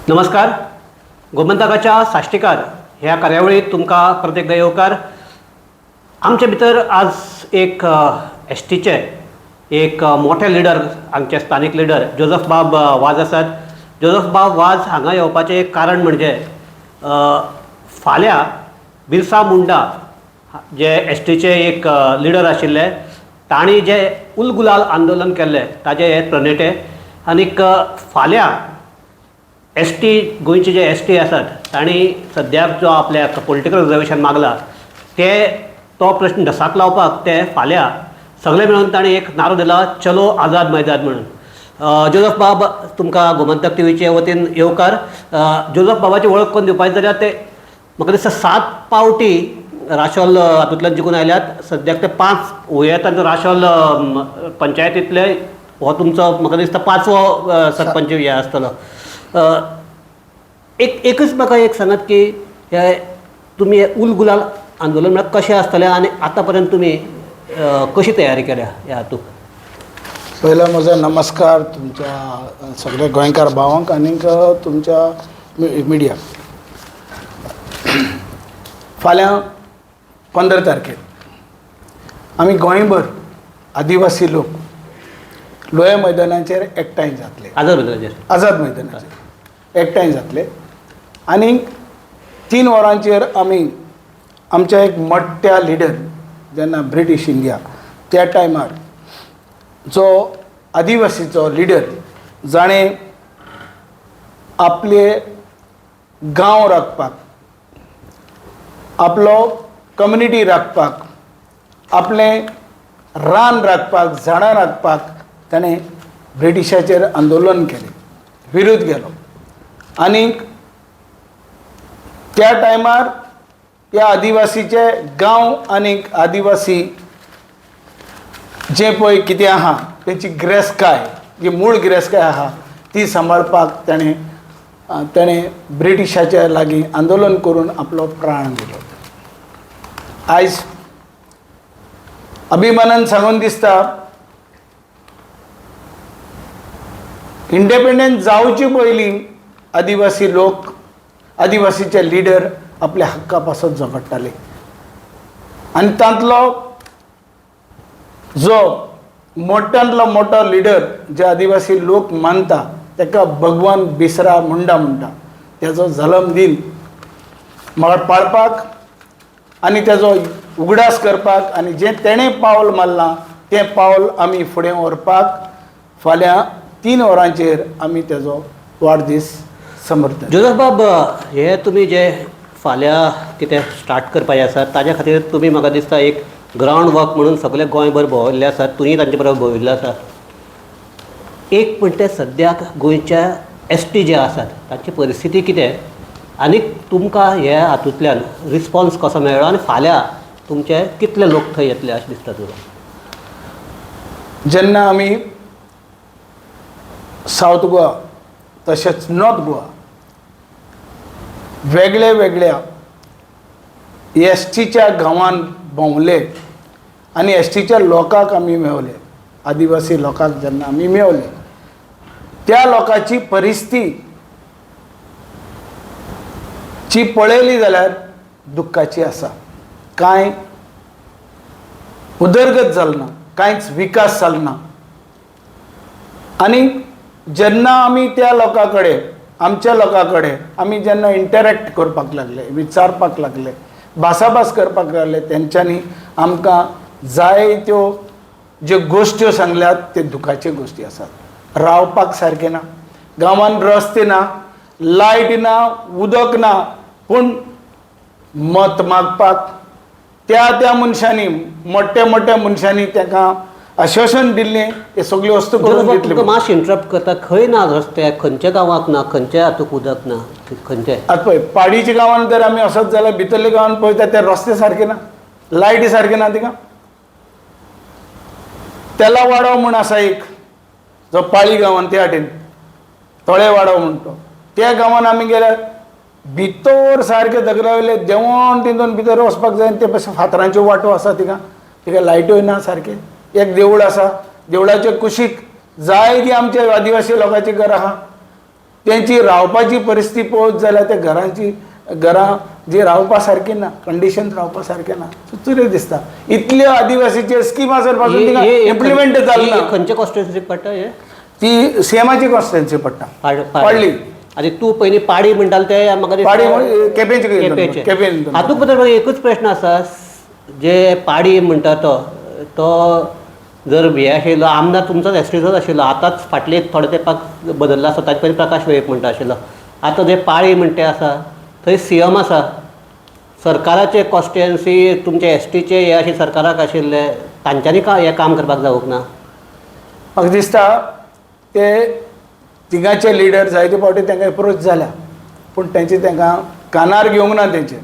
नमस्कार. गोमंतकाच्या साश्टीकार ह्या कार्यावळीत तुमकां प्रत्येकदा येवकार. आमचे भितर आज एक एस टीचे एक मोठे लिडर, आमचे स्थानीक लिडर जोझफ बाब वाज आसात. जोझफ बाब वाज हांगा येवपाचें एक कारण म्हणजे फाल्यां बिरसा मुंडा जे एस टीचे एक लिडर आशिल्ले, तांणी जे उल गुलाल आंदोलन केल्लें ताजे हे प्रणेटे. आनीक फाल्यां एस टी गोंयचे जे एस टी आसात तांणी सद्याक जो आपल्याक पॉलिटिकल रिजर्वेशन मागला तो प्रश्न धसाक लावपाक ते फाल्यां सगळे मेळून तांणी एक नारो दिला, चलो आझाद मैदान म्हणून. जोझफ बाब तुमकां गोमंतक टीव्हीचे वतीन येवकार. जोझफ बाबाची वळख करून दिवपाची जाल्यार ते म्हाका दिसता 7 पावटी राशोल हातूंतल्यान जिखून आयल्यात. सद्याक ते 5 वयतांचो राशोल पंचायतींतले हो तुमचो म्हाका दिसता 5वो सरपंच हे आसतलो. एकच म्हाका एक सांगात की हे तुमी उल गुलाल आंदोलन म्हळ्यार कशें आसतलें आनी आतां पर्यंत तुमी कशी तयारी केल्या ह्या हातूंत? पहिला म्हजो नमस्कार तुमच्या सगळ्या गोंयकार भावांक आनीक तुमच्या मिडियाक. फाल्यां 15 तारखेर आमी गोंयभर आदिवासी लोक लोया मैदानाचेर एकठांय जातले. आझाद मैदानाचेर एकठांय जातले आनी 3 वरांचेर आमी आमच्या एक मोठ्या लिडर जेन्ना ब्रिटीश इंडिया त्या टायमार जो आदिवासीचो लिडर जाणें आपले गांव राखपाक, आपलो कम्युनिटी राखपाक, आपलें रान राखपाक, झाडां राखपाक ताणें ब्रिटिशाचेर आंदोलन केलें, विरोध केलो. आनीक त्या टायमार ह्या आदिवासीचे गांव आनीक आदिवासी जे पळय कितें आहा तेची गिरेस्तकाय, जी मूळ गिरेस्तकाय आहा ती सांबाळपाक ताणें ब्रिटिशाच्या लागीं आंदोलन करून आपलो प्राण दिलो. आयज अभिमानान सांगून दिसता इंडिपेंडंट जावचे पयलीं आदिवासी लोक, आदिवासीचे लिडर आपल्या हक्का पासत झगडटाले. आनी तांतलो जो मोठ्यांतलो मोठो लिडर जे आदिवासी लोक मानता ताका भगवान बिरसा मुंडा म्हणटा, तेजो जल्मदीन म्हाका पाळपाक आनी तेजो उगडास करपाक आनी जें तेणें पावल मारलां तें पावल आमी फुडें व्हरपाक फाल्यां 3 वरांचेर आमी तेजो वाडदीस समर्थ. जोझफ बाब, हे तुमी जे फाल्यां कितें स्टार्ट करपाचें आसा ताज्या खातीर तुमी म्हाका दिसता एक ग्रावंड वर्क म्हणून सगळे गोंयभर भोंविल्ले आसात, तुमी तांचे बरोबर भोंविल्ले आसात. एक म्हणटा सद्याक गोंयच्या एस टी जे आसात तांची परिस्थिती कितें आनीक तुमकां ह्या हातूंतल्यान रिस्पॉन्स कसो मेळ्ळो आनी फाल्यां तुमचे कितले लोक थंय येतले अशें दिसता तुका? जेन्ना आमी सावथ गोवा तशेंच नॉर्थ गोवा वेगळ्या वेगळ्या एस टीच्या गांवांत भोंवले आनी एस टीच्या लोकांक आमी मेळले, आदिवासी लोकांक जेन्ना आमी मेळले त्या लोकांची परिस्थिती ची पळयली जाल्यार दुख्खाची आसा. कांय उदरगत जालना, कांयच विकास जालना. आनी जेन्ना आमी त्या लोकां कडेन, आमच्या लोकां कडेन आमी जेन्ना इंटरॅक्ट करपाक लागले, विचारपाक लागले, भासाभास करपाक लागले, तेंच्यांनी आमकां जायत्यो ज्यो गोश्ट्यो सांगल्यात त्यो दुखाच्यो गोश्टी आसात. रावपाक सारकें ना, गांवांत रस्ते ना, लायट ना, उदक ना, पूण मत मागपाक त्या मनशांनी, मोठ्या मोठ्या मनशांनी ताका आश्वासन दिल्लें हे सगळ्यो वस्तू करून दितले. मातशें इंटरप्ट करता, खंय ना रस्ते, खंयच्या गांवांत ना, खंयच्या हातूंत उदक ना, खंयचे? आतां पळय पाडीच्या गांवांत जर आमी वचत जाल्यार भितरल्या गांवांत पळयता ते रस्ते सारके ना, लायटी सारके ना. तिका तेला वाडो म्हूण आसा एक, जो पाळी गांवांत त्या वाटेन तळे वाडो म्हणटा त्या गांवांत आमी गेल्यार भितर सारके दगडावयले देंवोन तितून भितर वचपाक जाय. ते पासून फातरांच्यो वाटो आसा तिका लायट्योय ना सारके. एक देवूळ आसा, देवळाचे कुशीक जायतीं आमचे आदिवासी लोकांची घरां आहा. त्यांची रावपाची परिस्थिती पळोवत जाल्यार त्या घरां जी रावपा सारकी ना, कंडिशन रावपा सारके ना, चुचुऱ्यो दिसता. इतल्यो आदिवासीचे स्कीम आसत पासून तिका इम्प्लिमेंट जालना. खंयच्या कॉन्स्टिट्युन्सी पडटा हे? ती सीएमाची कॉन्स्टिट्युन्सी पडटा, पडली. आनी तू पयलीं पाडी म्हणटालो ते म्हाका पाडी केपेंचे. केपें हातूंत भितर म्हाका एकूच प्रश्न आसा, जे पाडी म्हणटा तो जर हे आशिल्लो आमदार तुमचोच एसटीचोच आशिल्लो, आतांच फाटले थोडे तेंपाक बदल्ला आसा, ताचे पयलीं प्रकाश वेळीप म्हणटा आशिल्लो. आतां जे पाळी म्हणटे आसा थंय सीएम आसा. सरकाराचे कॉन्स्टिट्युएन्सी तुमचे एसटीचे हे अशे सरकाराक आशिल्ले, तांच्यांनी हें काम करपाक जावंक ना? म्हाका दिसता ते तिगाचे लिडर जायते फावटी तांकां एप्रोच जाल्या, पूण तेंचे तांकां कानार घेवंक ना. तेंचे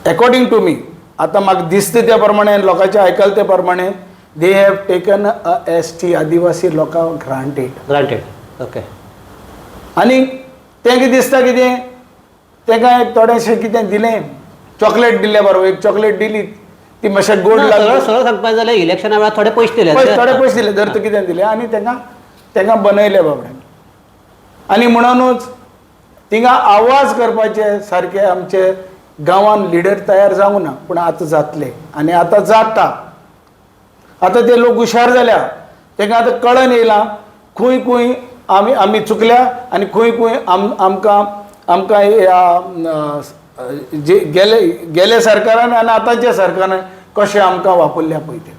अकॉर्डिंग टू मी, आतां म्हाका दिसता त्या प्रमाणे, लोकांचे आयकला ते प्रमाणे, they have taken a ST आदिवासी लोकां ग्रांटेड. ओके. आनी तें दिसता कितें, तांकां एक थोडेंशें कितें दिलें, चॉकलेट दिले बरोबर, एक चॉकलेट दिली, ती मातशें गोड लागली. सरळ सांगपाक जाल्यार इलेक्शना वेळार थोडे पयशे दिले, थोडे पयशे दिले, धर तूं कितें दिलें, आनी तांकां बनयले बाबड्यान. आनी म्हणूनच तिंगा आवाज करपाचे सारके आमचे गांवान लिडर तयार जावंक ना, पूण आतां जातले आनी आतां जाता. आतां ते लोक हुशार जाल्या, तांकां आतां कळन येयलां खंय खंय आमी चुकल्या आनी खंय खंय आमकां ह्या जे गेले सरकारान आनी आतांच्या सरकारान कशें आमकां वापरल्या पळय ते.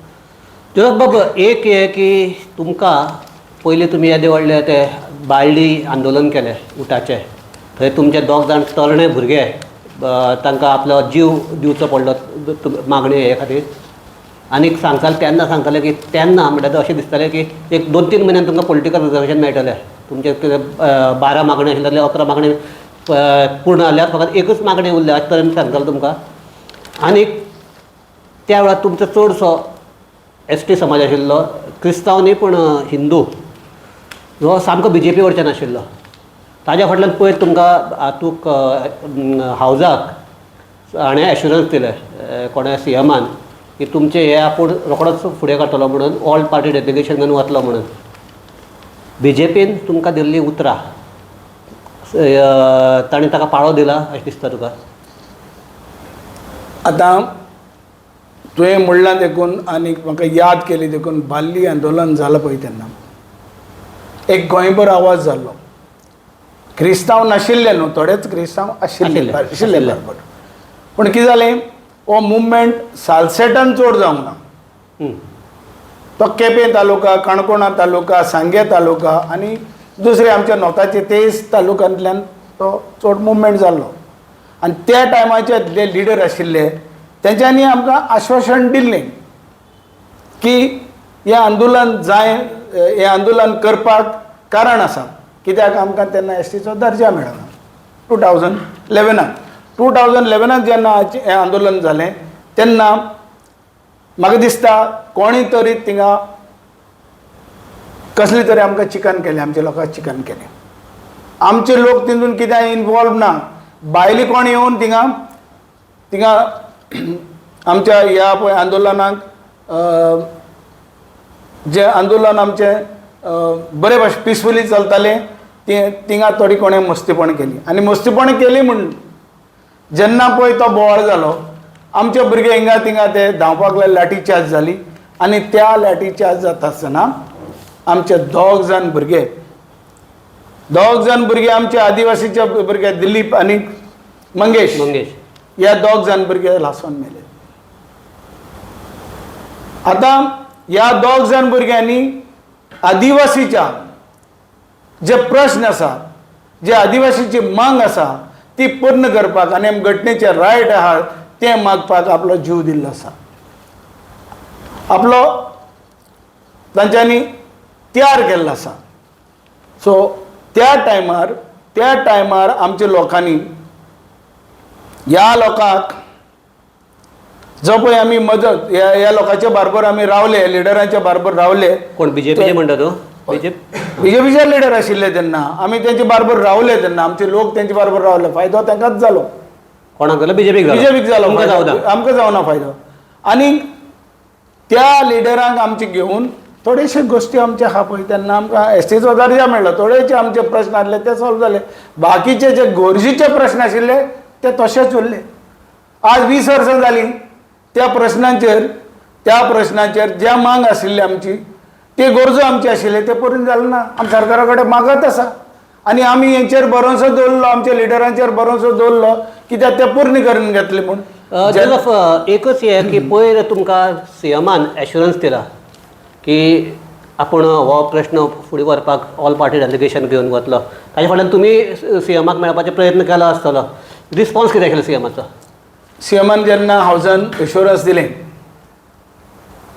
तिरोक बाबा, एक हे की तुमकां पयलीं तुमी येदे व्हडले ते बाळ्ळी आंदोलन केलें उठाचें, थंय तुमचे 2 जाण तरणे भुरगे तांकां आपलो जीव दिवचो पडलो मागणी हे खातीर. आनीक तेन्ना सांगताले की तेन्ना म्हणटा अशें दिसतालें की एक 2-3 म्हयन्यान तुमकां पॉलिटिकल रिजर्वेशन मेळटलें. तुमचे 12 मागणी आशिल्ले 11 मागणी पूर्ण जाल्यार फकत एकूच मागणी उरल्या अशें तरेन सांगतालो तुमकां. आनीक त्या वेळार तुमचो चडसो एसटी समाज आशिल्लो, क्रिस्तांव न्ही पूण हिंदू, हो सामको BJP वयच्यान आशिल्लो. ताज्या फाटल्यान पयर तुमकां हातूंक हावजाक हाणें एश्युरन्स दिले कोणा सीएमान की तुमचे हे आपूण रोखडोच फुडें काडटलो म्हणून, ऑल पार्टी डेलिगेशन घेवन वतलो म्हणून. BJPन तुमकां दिल्ली उतरां ताणें ताका पाळो दिला अशें दिसता तुका? आतां तुवें म्हणलां देखून आनी म्हाका याद केली देखून, बाल्ली आंदोलन जालां पळय तेन्ना एक गोंयभर आवाज जाल्लो. क्रिस्तांव नाशिल्ले न्हू, थोडेच क्रिस्तांव आशिल्ले बरोबर, पूण कितें जालें, हो मुवमेंट सालसेटान चड जावंक ना. तो केपें तालुका, काणकोणा तालुका, सांगे तालुका आनी दुसरे आमच्या नॉर्थाचे 23 तालुक्यांतल्यान तो चड मुवमेंट जाल्लो. आनी त्या टायमाचे जे लिडर आशिल्ले तेंच्यांनी आमकां आश्वासन दिल्लें की हें आंदोलन करपाक कारण आसा, कित्याक आमकां तेन्ना एसटीचो दर्जा मेळना. 2011 जेन्ना हें आंदोलन जालें तेन्ना म्हाका दिसता कोणी तरी थिंगा कसली तरी आमकां चिकन केलें, आमच्या लोकांक चिकन केलें. आमचे लोक तितून कित्याक इनवॉल्व ना. भायली कोण येवन थिंगा आमच्या ह्या पळय आंदोलनाक जे आंदोलन आमचें बरे भाशेन पिसफुली चलतालें थिंगा थोडी कोणें मस्तीपण केली. आनी मस्तीपण केली म्हूण जेन्ना पळय तो बोवाळ जालो, आमचे भुरगे हिंगा थिंगा ते धांवपाक लागले, लाठी चार्ज जाली. आनी त्या लाठी चार्ज जाता आसतना आमचे 2 जाण भुरगे आमचे आदिवासीचे भुरगे दिलीप आनी मंगेश ह्या 2 जाण भुरगे लासोन मेले. आतां ह्या 2 जाण भुरग्यांनी आदिवासीच्या जे प्रश्न आसा, जे आदिवासीची मांग आसा ती पूर्ण करपाक आनी घटनेचे रायट आहा ते मागपाक आपलो जीव दिल्लो आसा. आपलो तांच्यांनी त्यार केल्लो आसा. सो त्या टायमार आमच्या लोकांनी ह्या लोकांक जो पळय आमी मदत ह्या लोकांच्या बरोबर आमी रावले, लिडरांच्या बरोबर रावले. कोण BJPचे म्हणटा तो? BJPचे लिडर आशिल्ले तेन्ना आमी तेंचे बरोबर रावले. तेन्ना आमचे लोक तेंचे बरोबर रावले. फायदो तांकांच जालो. कोणाक जालो? BJPक जालो. आमकां जावना फायदो. आनी त्या लिडरांक आमचे घेवन थोडेशे गोष्टी आमचे आहा पळय तेन्ना आमकां एसटीचो दर्जा मेळ्ळो, थोडेशे आमचे प्रश्न आसले ते सॉल्व जाले. बाकीचे जे गरजेचे प्रश्न आशिल्ले ते तशेच उरले. आज 20 वर्सां जालीं त्या प्रश्नाचेर ज्या मांग आशिल्ली आमची, ते गरजो आमचे आशिल्ले ते पूर्ण जाले ना. आमी सरकारा कडेन मागत आसा आनी आमी हेंचेर भरोसो दवरलो, आमच्या लिडरांचेर भरोसो दवरलो, कित्याक ते पूर्ण करून घेतले म्हूण. जोसेफ, एकच हे की पयर तुमकां सीएमान एश्युरन्स दिला की आपूण हो प्रश्न फुडें व्हरपाक ऑल पार्टी डेलिगेशन घेवन वतलो. ताजे फाटल्यान तुमी सीएमाक मेळपाचो प्रयत्न केलो आसतलो. रिस्पॉन्स कितें केलो सीएमाचो? सीएमान जेन्ना हावजान एश्युरन्स दिलें,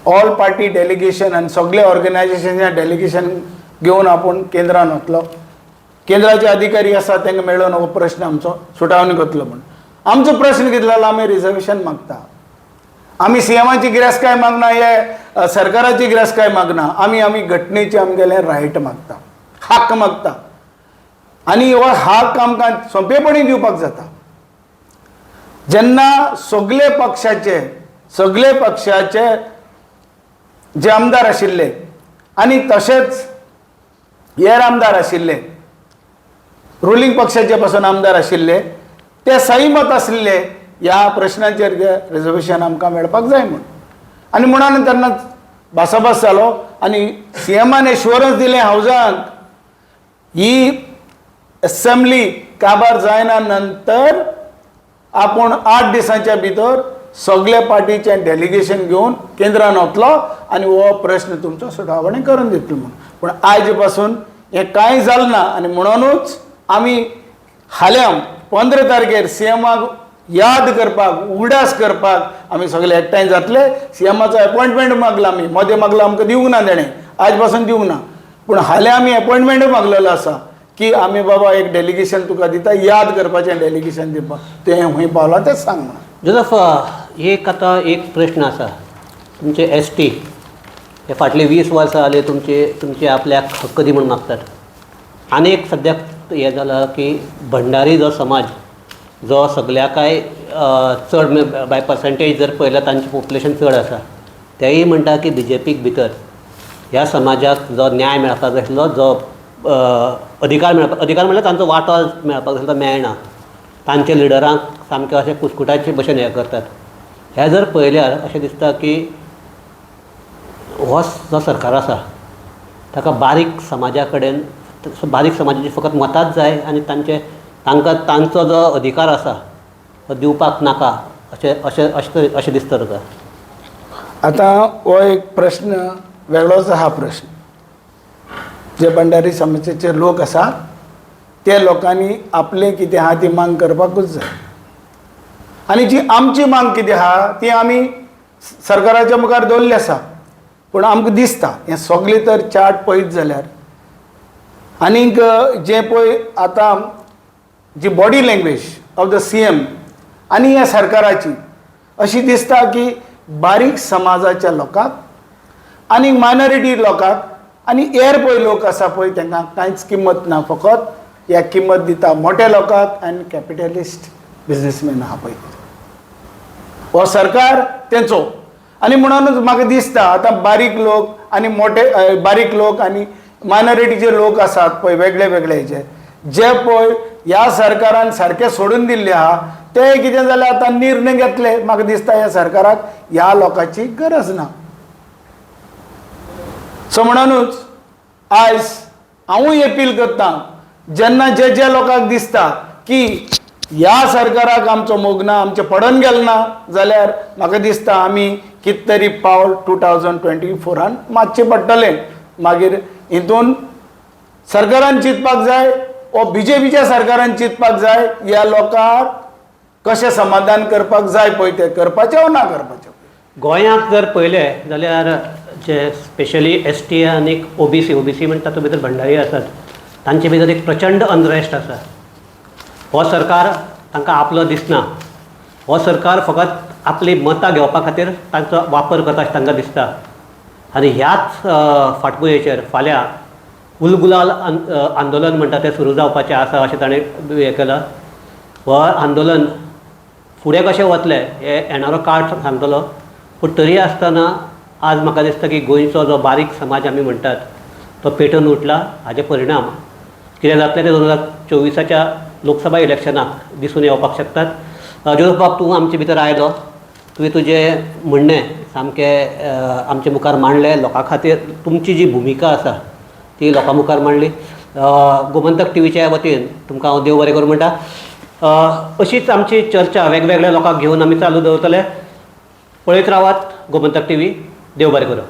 ऑल पार्टी डेलिगेशन आनी सगळे ऑर्गनायजेशनाचें डेलिगेशन घेवन आपूण केंद्रान वतलो. केंद्राचे अधिकारी आसा तांकां मेळून हो प्रश्न आमचो सुटावणी करतलो म्हूण. आमचो प्रश्न कितें जालो, आमी रिजर्वेशन मागता. आमी सीएमाची गिरायस्काय मागना, हे सरकाराची गिरायस्काय मागना. आमी घटनेचे आमगेलें रायट मागता, हक्क मागता. आनी हो हक्क आमकां सोंपेपणी दिवपाक जाता. जेन्ना सगळे पक्षाचे जे आमदार आशिल्ले आनी तशेंच हेर आमदार आशिल्ले, रुलींग पक्षाचे पासून आमदार आशिल्ले, ते सहमत आसले ह्या प्रश्नाचेर रिजर्वेशन आमकां मेळपाक जाय म्हूण. आनी म्हणून तेन्ना भासाभास जालो आनी सीएमान एश्युरन्स दिलें हावजांक, ही असेंब्ली काबार जायना नंतर आपूण 8 दिसांच्या भितर सगळे पार्टीचें डेलिगेशन घेवन केंद्रान वतलो आनी हो प्रश्न तुमचो सुटावणी करून दितलो म्हूण. पूण आयज पासून हें कांय जालें ना. आनी म्हणूनच आमी हाल्या 15 तारखेर सीएमाक याद करपाक, उगडास करपाक आमी सगळे एकठांय जातले. सीएमाचो अपॉइंटमेंट मागला, आमी मदें मागला, आमकां दिवंक ना तेणें, आयज पासून दिवंक ना. पूण हाल्या आमी अपॉइंटमेंट मागलेलो आसा की आमी बाबा एक डेलिगेशन तुका दिता, याद करपाचें डेलिगेशन दिवपाक. तें खंय पावलां तें सांग म्हणून. जोसेफ, एक प्रश्न आसा. तुमचे एसटी हे फाटली 20 वर्सां जाली तुमचे आपल्याक हक्क दी म्हणून मागतात. आनी एक सद्याक हें जालां की भंडारी जो समाज, जो सगळ्याकाय चड बाय पर्संटेज जर पळयल्यार तांचें पॉप्युलेशन चड आसा, तेय म्हणटा की बीजेपीक भितर ह्या समाजाक जो न्याय मेळपाक जाय आशिल्लो, जो अधिकार म्हणल्यार तांचो वांटो मेळपाक जाय तो मेळना. तांच्या लिडरांक सामकें अशें कुस्कुटाचे भशेन हें करतात. हें जर पळयल्यार अशें दिसता की हो जो सरकार आसा ताका बारीक समाजा कडेन, बारीक समाजाची फकत मतांच जाय आनी तांकां तांचो जो अधिकार आसा तो दिवपाक नाका अशें दिसता तुका? आतां हो एक प्रश्न वेगळोच आहा. प्रश्न जे भंडारी समाजाचे लोक आसा ते लोकांनी आपले कितें आहा ती मांग करपाकूच जाय. आनी जी आमची मांग कितें आहा ती आमी सरकाराच्या मुखार दवरली आसा. पूण आमकां दिसता हें सगळें तर चार्ट पळयत जाल्यार आनीक जे पळय आतां जी body language of the CM आनी ह्या सरकाराची अशी दिसता की बारीक समाजाच्या लोकांक आनी मायनॉरिटी लोकांक आनी हेर पळय लोक आसा पळय तांकां कांयच किंमत ना. फकत ह्या किंमत दिता मोठ्या लोकांक आनी कॅपिटलिस्ट बिजनेसमॅन आहा पळय हो सरकार तेंचो. आनी म्हणूनच म्हाका दिसता आतां बारीक लोक आनी मायनॉरिटीचे लोक आसात पळय वेगळे वेगळे हेचे, जे पळय ह्या सरकारान सारके सोडून दिल्ले आहा ते कितें जालें आतां निर्णय घेतले. म्हाका दिसता ह्या सरकाराक ह्या लोकांची गरज ना. सो म्हणूनच आयज हांवूय अपील करता, जेन्ना जे लोकांक दिसता की ह्या सरकाराक आमचो मोग ना, आमचें पडून गेलें ना, जाल्यार म्हाका दिसता आमी कित तरी पावल 2024 मातचें पडटलें. मागीर हितून सरकारान चिंतपाक जाय, ओ बीजेपीच्या सरकारान चिंतपाक जाय ह्या लोकांक कशें समाधान करपाक जाय पळय ते करपाचें वा ना करपाचें. गोंयांत जर पळयलें जाल्यार जे स्पेशली एसटी आनी ओबीसी म्हणटा तातूंत भितर भंडारी आसात, तांचे भितर एक प्रचंड अनरेस्ट आसा. हो सरकार तांकां आपलो दिसना. हो सरकार फकत आपली मतां घेवपा खातीर तांचो वापर करता अशें तांकां दिसता. आनी ह्याच फाटभुंयेचेर फाल्यां उलगुलाल आंदोलन म्हणटा तें सुरू जावपाचें आसा अशें ताणें हें केलां. हो आंदोलन फुडें कशें वतलें हें येणारो काळ सांगतलो. पूण तरी आसतना आज म्हाका दिसता की गोंयचो जो बारीक समाज आमी म्हणटात तो पेटून उठला. हाचे परिणाम कितें जातलें तें 2024च्या लोकसभा इलेक्शनाक दिसून येवपाक शकतात. जोसेफ बाब, तूं आमचे भितर आयलो, तुवें तुजें म्हणणें सामकें आमचे मुखार मांडलें. लोकां खातीर तुमची जी भुमिका आसा ती लोकां मुखार मांडली. गोमंतक टीव्हीच्या वतीन तुमकां हांव देव बरें करूं म्हणटा. अशीच आमची चर्चा वेगवेगळ्या लोकांक घेवन आमी चालू दवरतले. पळयत रावात गोमंतक टीव्ही. देव बरें करूं.